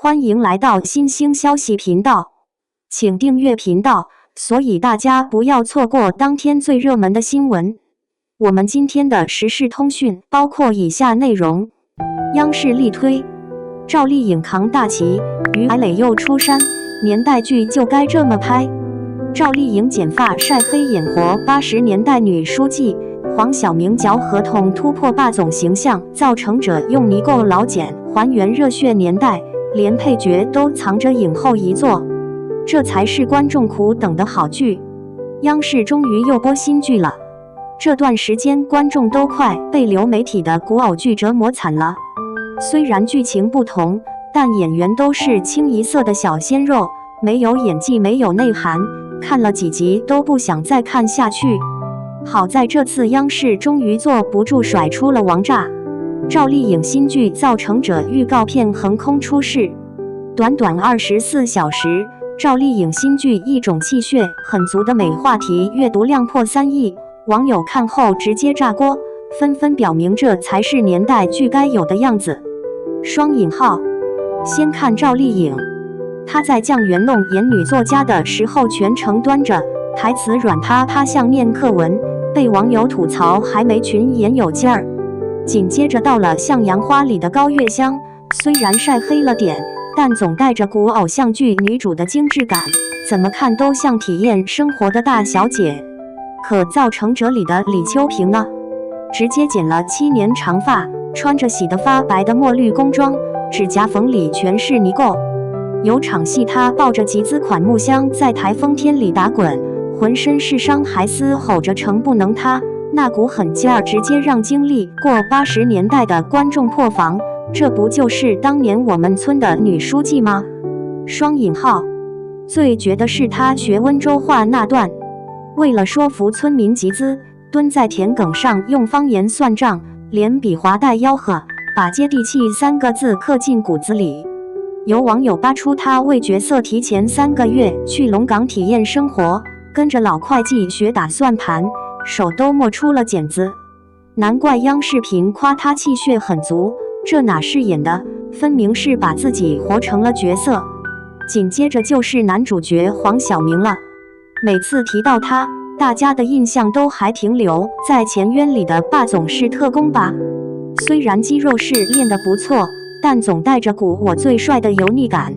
欢迎来到新兴消息频道，请订阅频道，所以大家不要错过当天最热门的新闻。我们今天的时事通讯包括以下内容：央视力推赵丽颖扛大旗，于海磊又出山，年代剧就该这么拍。赵丽颖剪发晒黑演活80年代女书记，黄晓明嚼合同突破霸总形象，造成者用泥垢老茧还原热血年代，连配角都藏着影后一座，这才是观众苦等的好剧。央视终于又播新剧了，这段时间观众都快被流媒体的古偶剧折磨惨了。虽然剧情不同，但演员都是清一色的小鲜肉，没有演技，没有内涵，看了几集都不想再看下去。好在这次央视终于坐不住甩出了王炸，赵丽颖新剧《造成者》预告片横空出世，短短24小时，赵丽颖新剧一种气血很足的美话题阅读量破3亿，网友看后直接炸锅，纷纷表明这才是年代剧该有的样子。双引号，先看赵丽颖，她在酱园弄演女作家的时候全程端着，台词软趴趴像念课文，被网友吐槽还没群演有劲儿。紧接着到了《向阳花》里的高月香，虽然晒黑了点，但总带着股偶像剧女主的精致感，怎么看都像体验生活的大小姐。可《造成者》里的李秋萍呢？直接剪了7年长发，穿着洗得发白的墨绿工装，指甲缝里全是泥垢。有场戏她抱着集资款木箱在台风天里打滚，浑身是伤还嘶吼着诚不能塌，那股狠劲儿直接让经历过80年代的观众破防，这不就是当年我们村的女书记吗？双引号，最绝的是她学温州话那段，为了说服村民集资，蹲在田埂上用方言算账，连比划带吆喝，把接地气3个字刻进骨子里。有网友扒出她为角色提前3个月去龙岗体验生活，跟着老会计学打算盘，手都磨出了茧子。难怪央视频夸她气血很足，这哪是演的，分明是把自己活成了角色。紧接着就是男主角黄晓明了，每次提到他，大家的印象都还停留在前渊里的霸总是特工吧。虽然肌肉是练得不错，但总带着股我最帅的油腻感。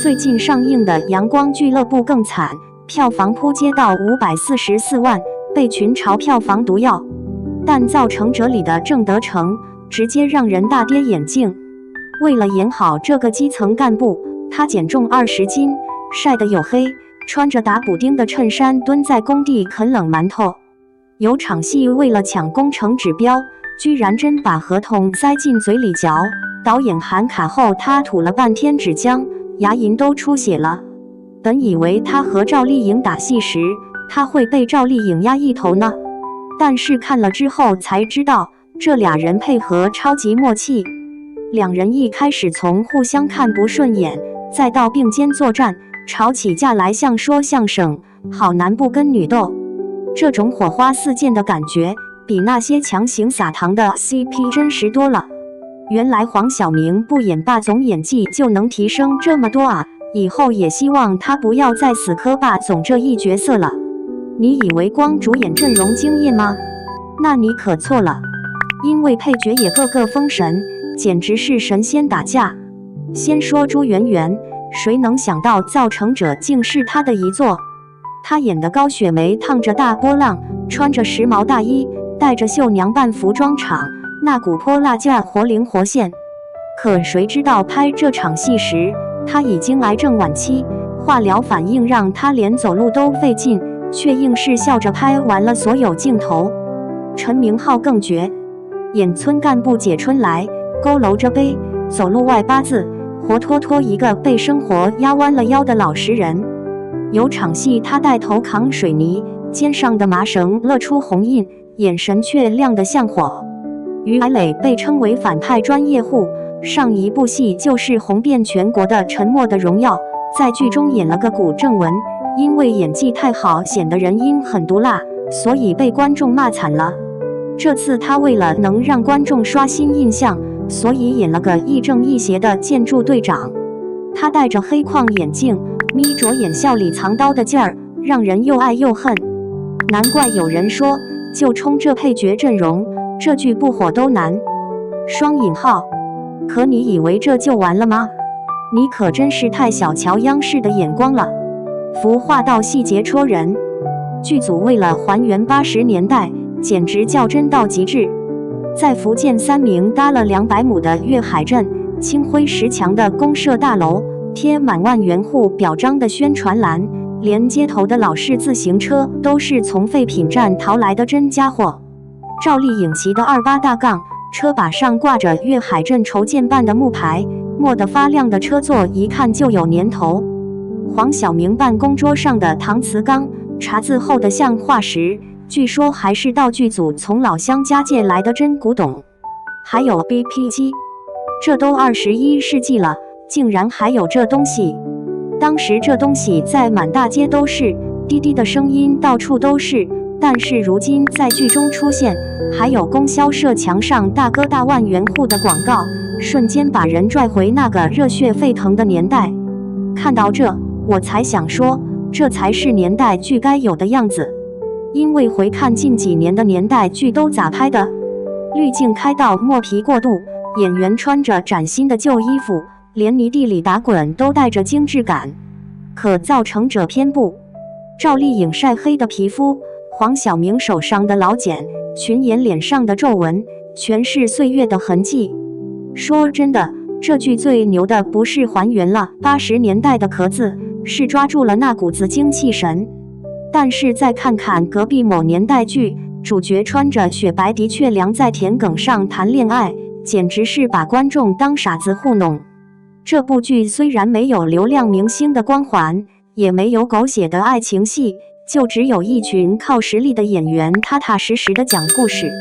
最近上映的《阳光俱乐部》更惨，票房扑街到544万，被群嘲票房毒药。但《造成者》里的郑德成直接让人大跌眼镜。为了演好这个基层干部，他减重20斤，晒得黝黑，穿着打补丁的衬衫蹲在工地啃冷馒头。有场戏为了抢工程指标，居然真把合同塞进嘴里嚼，导演喊卡后他吐了半天纸浆，牙龈都出血了。本以为他和赵丽颖打戏时，他会被赵丽颖压一头呢，但是看了之后才知道，这俩人配合超级默契。两人一开始从互相看不顺眼，再到并肩作战，吵起架来像说相声，好男不跟女斗。这种火花四溅的感觉，比那些强行撒糖的 CP 真实多了。原来黄晓明不演霸总演技就能提升这么多啊！以后也希望他不要再死磕霸总这一角色了。你以为光主演阵容惊艳吗？那你可错了，因为配角也个个封神，简直是神仙打架。先说朱媛媛，谁能想到《造成者》竟是她的遗作？她演的高雪梅烫着大波浪，穿着时髦大衣，带着绣娘扮服装厂，那股泼辣劲儿活灵活现。可谁知道拍这场戏时，她已经癌症晚期，化疗反应让她连走路都费劲，却硬是笑着拍完了所有镜头。陈明昊更绝，演村干部解春来，佝偻着背，走路外八字，活脱脱一个被生活压弯了腰的老实人。有场戏他带头扛水泥，肩上的麻绳勒出红印，眼神却亮得像火。于海磊被称为反派专业户，上一部戏就是红遍全国的《沉默的荣耀》，在剧中演了个古正文，因为演技太好，显得人阴很毒辣，所以被观众骂惨了。这次他为了能让观众刷新印象，所以演了个亦正亦邪的建筑队长。他戴着黑框眼镜，眯着眼笑里藏刀的劲儿，让人又爱又恨。难怪有人说，就冲这配角阵容，这剧不火都难。双引号。可你以为这就完了吗？你可真是太小瞧央视的眼光了。服化道细节戳人，剧组为了还原80年代，简直较真到极致。在福建三明搭了200亩的粤海镇，青灰石墙的公社大楼，贴满万元户表彰的宣传栏，连街头的老式自行车都是从废品站淘来的真家伙。赵丽颖骑的28大杠，车把上挂着粤海镇筹建办的木牌，墨得发亮的车座一看就有年头。黄晓明办公桌上的搪瓷缸，茶字厚得像化石，据说还是道具组从老乡家借来的真古董。还有 BP 机，这都21世纪了，竟然还有这东西。当时这东西在满大街都是，滴滴的声音到处都是，但是如今在剧中出现，还有供销社墙上大哥大万元户的广告，瞬间把人拽回那个热血沸腾的年代。看到这，我才想说，这才是年代剧该有的样子。因为回看近几年的年代剧都咋拍的，滤镜开到磨皮过度，演员穿着崭新的旧衣服，连泥地里打滚都带着精致感。可造成者偏不，赵丽颖晒黑的皮肤，黄晓明手上的老茧，群演脸上的皱纹，全是岁月的痕迹。说真的，这剧最牛的不是还原了80年代的壳子，是抓住了那股子精气神。但是再看看隔壁某年代剧，主角穿着雪白的确凉在田埂上谈恋爱，简直是把观众当傻子糊弄。这部剧虽然没有流量明星的光环，也没有狗血的爱情戏，就只有一群靠实力的演员踏踏实实的讲故事。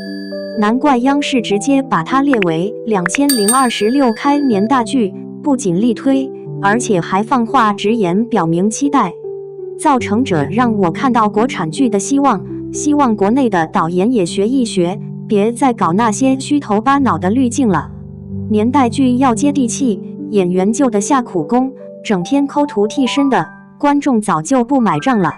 难怪央视直接把它列为2026开年大剧，不仅力推，而且还放话直言表明期待。造成者让我看到国产剧的希望，希望国内的导演也学一学，别再搞那些虚头巴脑的滤镜了。年代剧要接地气，演员就得下苦功，整天抠图替身的，观众早就不买账了。